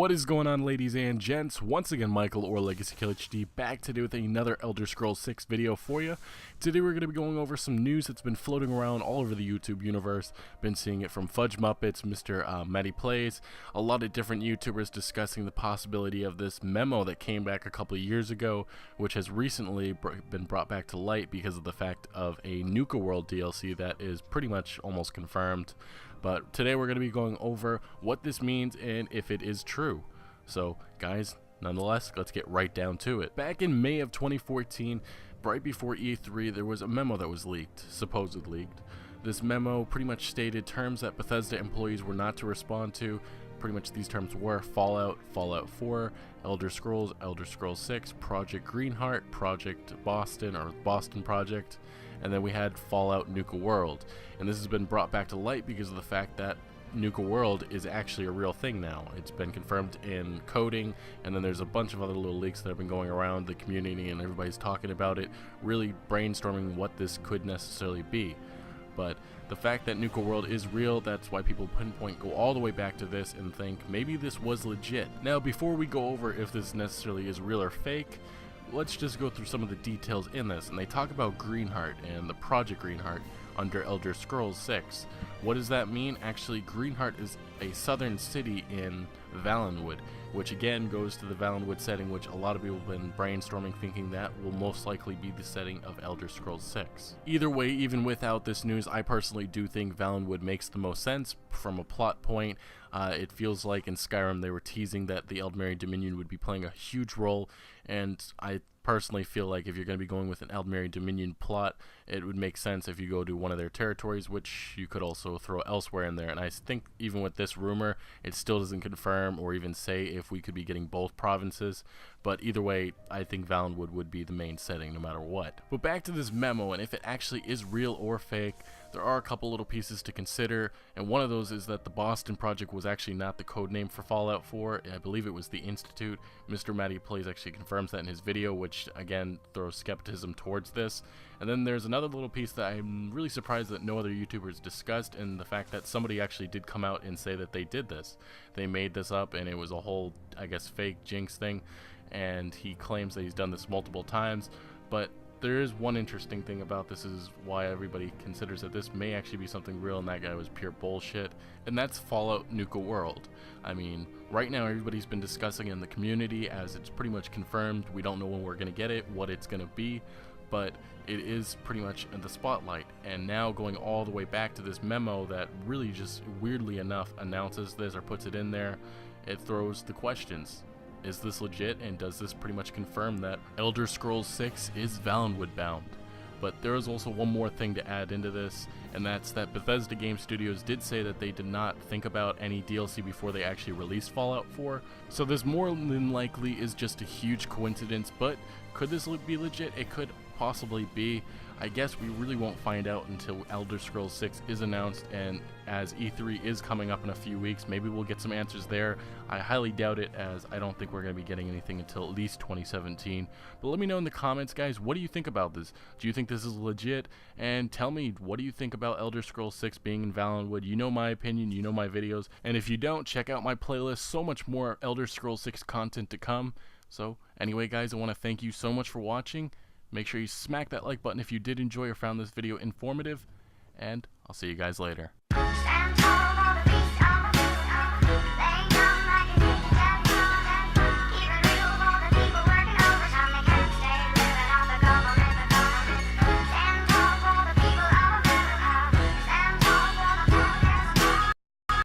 What is going on, ladies and gents? Once again, Michael or Legacy Kill HD back today with another Elder Scrolls 6 video for you. Today we're going to be going over some news that's been floating around all over the YouTube universe. Been seeing it from Fudge Muppets, Mr. Matty Plays, a lot of different YouTubers discussing the possibility of this memo that came back a couple of years ago, which has recently been brought back to light because of the fact of a Nuka World DLC that is pretty much almost confirmed. But today we're going to be going over what this means and if it is true. So guys, nonetheless, let's get right down to it. Back in May of 2014, right before E3, there was a memo that was leaked, supposed leaked. This memo pretty much stated terms that Bethesda employees were not to respond to. Pretty much these terms were Fallout, Fallout 4, Elder Scrolls 6, Project Greenheart, Project Boston or Boston Project, and then we had Fallout Nuka World. And this has been brought back to light because of the fact that Nuka World is actually a real thing now. It's been confirmed in coding, and then there's a bunch of other little leaks that have been going around the community and everybody's talking about it, really brainstorming what this could necessarily be. But the fact that Nuka World is real, that's why people pinpoint go all the way back to this and think maybe this was legit. Now, before we go over if this necessarily is real or fake, let's just go through some of the details in this. And they talk about Greenheart and the Project Greenheart under Elder Scrolls 6. What does that mean? Actually, Greenheart is a southern city in Valenwood, which again goes to the Valenwood setting, which a lot of people have been brainstorming, thinking that will most likely be the setting of Elder Scrolls 6. Either way, even without this news, I personally do think Valenwood makes the most sense from a plot point. It feels like in Skyrim they were teasing that the Eldmeri Dominion would be playing a huge role, and I personally feel like if you're going to be going with an Eldmeri Dominion plot, it would make sense if you go to one of their territories, which you could also throw elsewhere in there. And I think even with this rumor, it still doesn't confirm or even say if we could be getting both provinces. But either way, I think Valenwood would be the main setting no matter what. But back to this memo, and if it actually is real or fake, there are a couple little pieces to consider, and one of those is that the Boston Project was actually not the code name for Fallout 4. I believe it was the Institute. Mr. Matty Plays actually confirms that in his video, which again throws skepticism towards this. And then there's another little piece that I'm really surprised that no other YouTubers discussed, and the fact that somebody actually did come out and say that they did this. They made this up, and it was a whole, I guess, fake jinx thing, and he claims that he's done this multiple times. But there is one interesting thing about this, is why everybody considers that this may actually be something real and that guy was pure bullshit, and that's Fallout Nuka World. I mean, right now everybody's been discussing in the community as it's pretty much confirmed. We don't know when we're going to get it, what it's going to be, but it is pretty much in the spotlight. And now going all the way back to this memo that really just weirdly enough announces this or puts it in there, it throws the questions. Is this legit, and does this pretty much confirm that Elder Scrolls 6 is Valenwood bound? But there is also one more thing to add into this, and that's that Bethesda Game Studios did say that they did not think about any DLC before they actually released Fallout 4. So this more than likely is just a huge coincidence, but could this be legit? It could possibly be. I guess we really won't find out until Elder Scrolls 6 is announced, and as E3 is coming up in a few weeks, maybe we'll get some answers there. I highly doubt it, as I don't think we're going to be getting anything until at least 2017. But let me know in the comments, guys, what do you think about this? Do you think this is legit? And tell me, what do you think about Elder Scrolls 6 being in Valenwood? You know my opinion, you know my videos, and if you don't, check out my playlist. So much more Elder Scrolls 6 content to come. So anyway, guys, I want to thank you so much for watching. Make sure you smack that like button if you did enjoy or found this video informative, and I'll see you guys later.